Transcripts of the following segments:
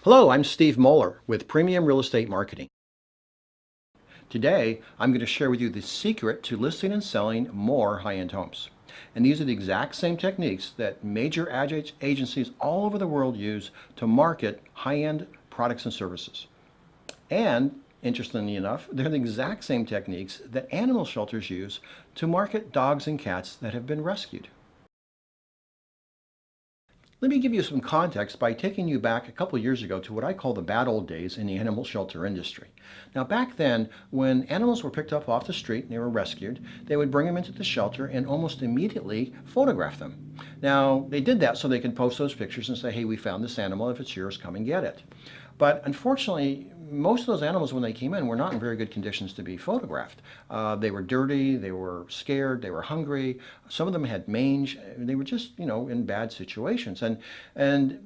Hello, I'm Steve Moeller with Premium Real Estate Marketing. Today, I'm going to share with you the secret to listing and selling more high-end homes. And these are the exact same techniques that major ad agencies all over the world use to market high-end products and services. And interestingly enough, they're the exact same techniques that animal shelters use to market dogs and cats that have been rescued. Let me give you some context by taking you back a couple years ago to what I call the bad old days in the animal shelter industry. Now, back then, when animals were picked up off the street and they were rescued, they would bring them into the shelter and almost immediately photograph them. Now, they did that so they could post those pictures and say, hey, we found this animal. If it's yours, come and get it. But unfortunately, most of those animals, when they came in, were not in very good conditions to be photographed. They were dirty, they were scared, they were hungry. Some of them had mange. They were just, in bad situations. And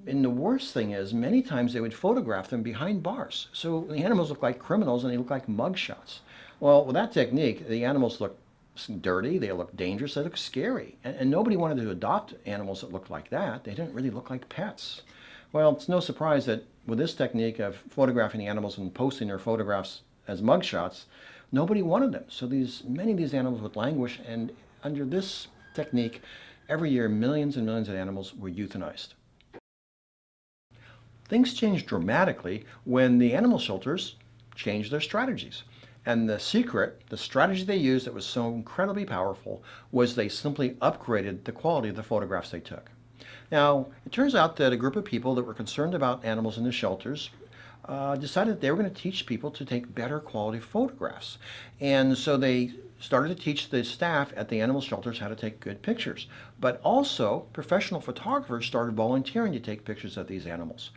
the worst thing is, many times they would photograph them behind bars. So the animals look like criminals and they look like mugshots. Well, with that technique, the animals look dirty, they look dangerous, they look scary. And nobody wanted to adopt animals that looked like that. They didn't really look like pets. Well, it's no surprise that with this technique of photographing the animals and posting their photographs as mugshots, nobody wanted them. So many of these animals would languish, and under this technique, every year millions and millions of animals were euthanized. Things changed dramatically when the animal shelters changed their strategies. And the secret, the strategy they used that was so incredibly powerful, was they simply upgraded the quality of the photographs they took. Now, it turns out that a group of people that were concerned about animals in the shelters decided that they were going to teach people to take better quality photographs. And so they started to teach the staff at the animal shelters how to take good pictures. But also, professional photographers started volunteering to take pictures of these animals.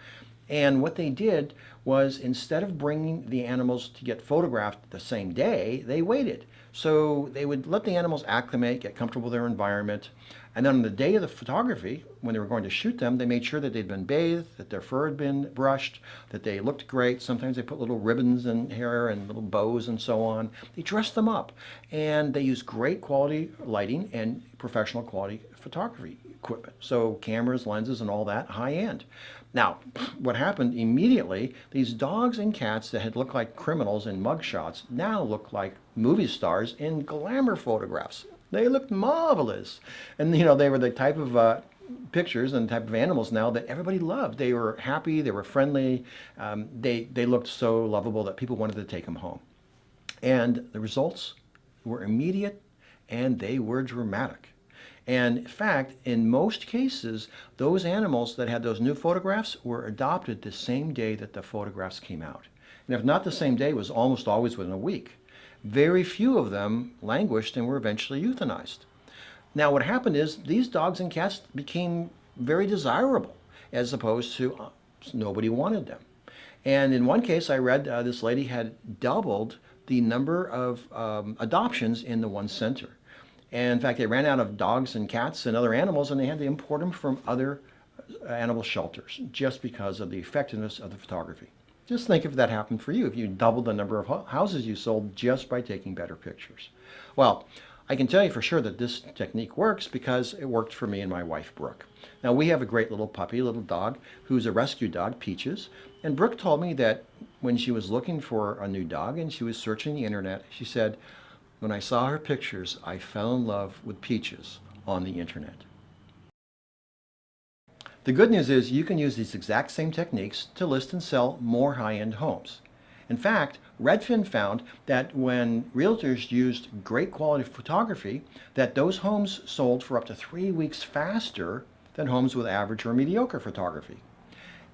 And what they did was, instead of bringing the animals to get photographed the same day, they waited. So they would let the animals acclimate, get comfortable with their environment, and then on the day of the photography, when they were going to shoot them, they made sure that they'd been bathed, that their fur had been brushed, that they looked great. Sometimes they put little ribbons in hair and little bows and so on. They dressed them up, and they used great quality lighting and professional quality photography equipment. So cameras, lenses, and all that, high end. Now, what happened immediately, these dogs and cats that had looked like criminals in mugshots now look like movie stars in glamour photographs. They looked marvelous. And, they were the type of pictures and type of animals now that everybody loved. They were happy, they were friendly, they looked so lovable that people wanted to take them home. And the results were immediate and they were dramatic. And in fact, in most cases, those animals that had those new photographs were adopted the same day that the photographs came out. And if not the same day, it was almost always within a week. Very few of them languished and were eventually euthanized. Now, what happened is these dogs and cats became very desirable, as opposed to nobody wanted them. And in one case, I read this lady had doubled the number of adoptions in the one center. And in fact, they ran out of dogs and cats and other animals, and they had to import them from other animal shelters just because of the effectiveness of the photography. Just think if that happened for you, if you doubled the number of houses you sold just by taking better pictures. Well, I can tell you for sure that this technique works because it worked for me and my wife, Brooke. Now, we have a great little puppy, little dog, who's a rescue dog, Peaches. And Brooke told me that when she was looking for a new dog and she was searching the internet, she said, when I saw her pictures, I fell in love with Peaches on the internet. The good news is you can use these exact same techniques to list and sell more high-end homes. In fact, Redfin found that when realtors used great quality photography, that those homes sold for up to 3 weeks faster than homes with average or mediocre photography.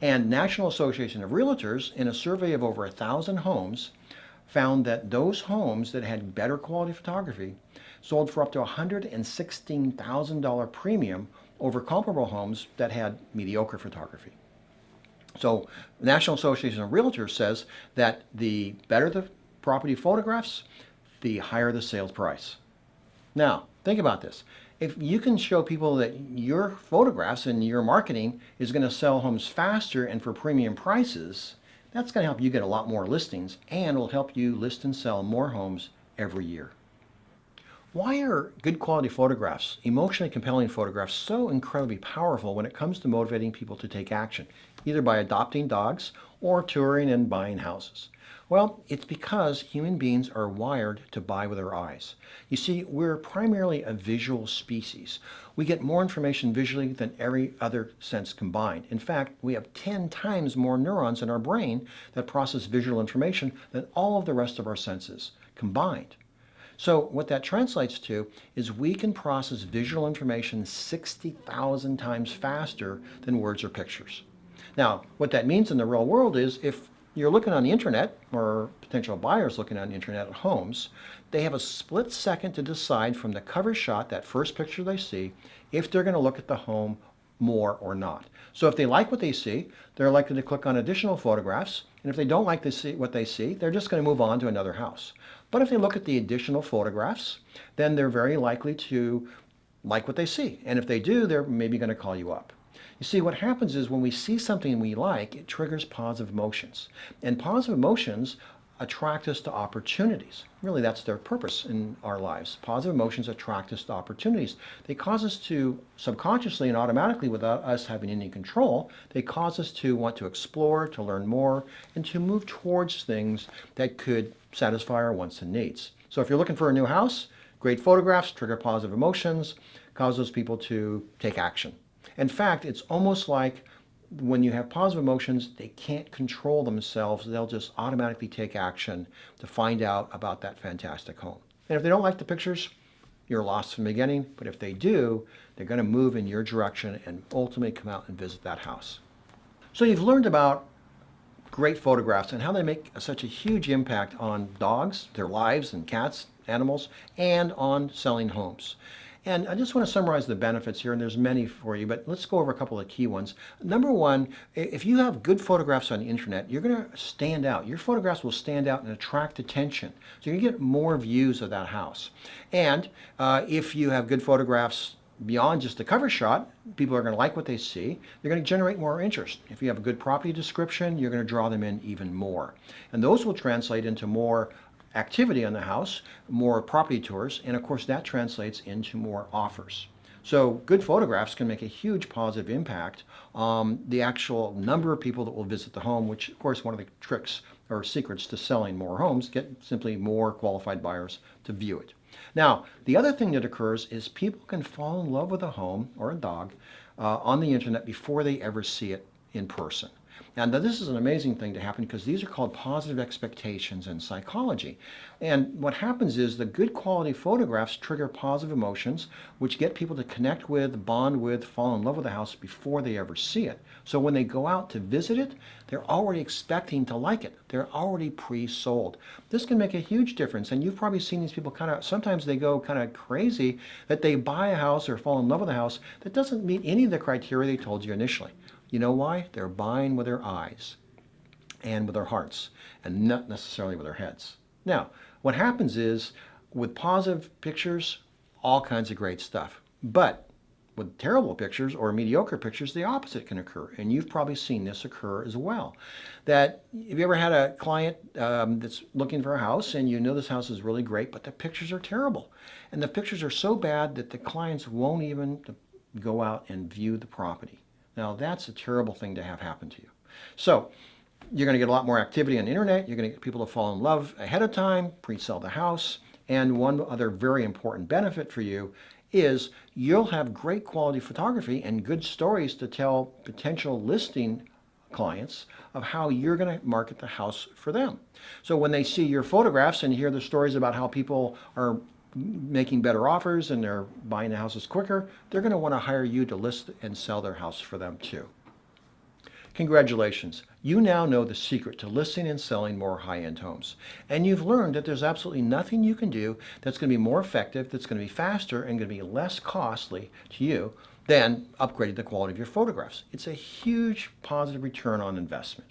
And National Association of Realtors, in a survey of over 1,000 homes, found that those homes that had better quality photography sold for up to $116,000 premium over comparable homes that had mediocre photography. So the National Association of Realtors says that the better the property photographs, the higher the sales price. Now, think about this. If you can show people that your photographs and your marketing is going to sell homes faster and for premium prices, that's going to help you get a lot more listings and will help you list and sell more homes every year. Why are good quality photographs, emotionally compelling photographs, so incredibly powerful when it comes to motivating people to take action, either by adopting dogs or touring and buying houses? Well, it's because human beings are wired to buy with our eyes. You see, we're primarily a visual species. We get more information visually than every other sense combined. In fact, we have 10 times more neurons in our brain that process visual information than all of the rest of our senses combined. So what that translates to is we can process visual information 60,000 times faster than words or pictures. Now, what that means in the real world is if you're looking on the internet, or potential buyers looking on the internet at homes, they have a split second to decide from the cover shot, that first picture they see, if they're going to look at the home more or not. So if they like what they see, they're likely to click on additional photographs. And if they don't like what they see, they're just going to move on to another house. But if they look at the additional photographs, then they're very likely to like what they see. And if they do, they're maybe going to call you up. You see, what happens is when we see something we like, it triggers positive emotions. And positive emotions attract us to opportunities. Really, that's their purpose in our lives. Positive emotions attract us to opportunities. They cause us to, subconsciously and automatically without us having any control, they cause us to want to explore, to learn more, and to move towards things that could satisfy our wants and needs. So if you're looking for a new house, great photographs trigger positive emotions, cause those people to take action. In fact, it's almost like when you have positive emotions, they can't control themselves. They'll just automatically take action to find out about that fantastic home. And if they don't like the pictures, you're lost from the beginning. But if they do, they're going to move in your direction and ultimately come out and visit that house. So you've learned about great photographs and how they make such a huge impact on dogs, their lives, and cats, animals, and on selling homes. And I just want to summarize the benefits here, and there's many for you, but let's go over a couple of key ones. Number one, if you have good photographs on the internet, you're going to stand out. Your photographs will stand out and attract attention. So you get more views of that house. And if you have good photographs beyond just the cover shot, people are going to like what they see. They're going to generate more interest. If you have a good property description, you're going to draw them in even more. And those will translate into more activity on the house, more property tours, and of course that translates into more offers. So good photographs can make a huge positive impact on the actual number of people that will visit the home, which of course one of the tricks or secrets to selling more homes, get simply more qualified buyers to view it. Now, the other thing that occurs is people can fall in love with a home or a dog on the internet before they ever see it in person. And this is an amazing thing to happen because these are called positive expectations in psychology. And what happens is the good quality photographs trigger positive emotions, which get people to connect with, bond with, fall in love with the house before they ever see it. So when they go out to visit it, they're already expecting to like it. They're already pre-sold. This can make a huge difference. And you've probably seen these people sometimes they go kind of crazy that they buy a house or fall in love with a house that doesn't meet any of the criteria they told you initially. You know why? They're buying with their eyes and with their hearts and not necessarily with their heads. Now, what happens is with positive pictures, all kinds of great stuff. But with terrible pictures or mediocre pictures, the opposite can occur. And you've probably seen this occur as well. That have you ever had a client that's looking for a house and you know this house is really great, but the pictures are terrible. And the pictures are so bad that the clients won't even go out and view the property. Now, that's a terrible thing to have happen to you. So you're going to get a lot more activity on the internet. You're going to get people to fall in love ahead of time, pre-sell the house. And one other very important benefit for you is you'll have great quality photography and good stories to tell potential listing clients of how you're going to market the house for them. So when they see your photographs and hear the stories about how people are making better offers and they're buying the houses quicker, they're going to want to hire you to list and sell their house for them too. Congratulations. You now know the secret to listing and selling more high-end homes. And you've learned that there's absolutely nothing you can do that's going to be more effective, that's going to be faster, and going to be less costly to you than upgrading the quality of your photographs. It's a huge positive return on investment.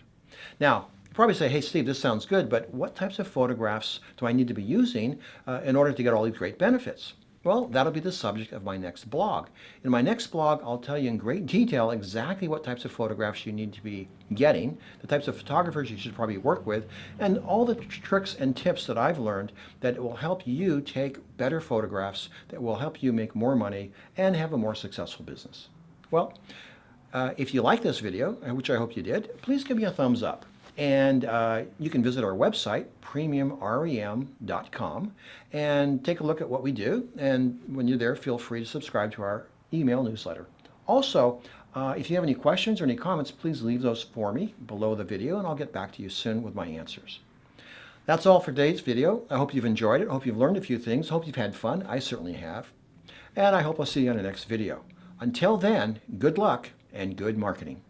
Now, probably say, hey, Steve, this sounds good, but what types of photographs do I need to be using in order to get all these great benefits? Well, that'll be the subject of my next blog. In my next blog, I'll tell you in great detail exactly what types of photographs you need to be getting, the types of photographers you should probably work with, and all the tricks and tips that I've learned that will help you take better photographs, that will help you make more money and have a more successful business. Well, if you like this video, which I hope you did, please give me a thumbs up. And you can visit our website, premiumrem.com, and take a look at what we do. And when you're there, feel free to subscribe to our email newsletter. Also, if you have any questions or any comments, please leave those for me below the video, and I'll get back to you soon with my answers. That's all for today's video. I hope you've enjoyed it. I hope you've learned a few things. I hope you've had fun. I certainly have. And I hope I'll see you on the next video. Until then, good luck and good marketing.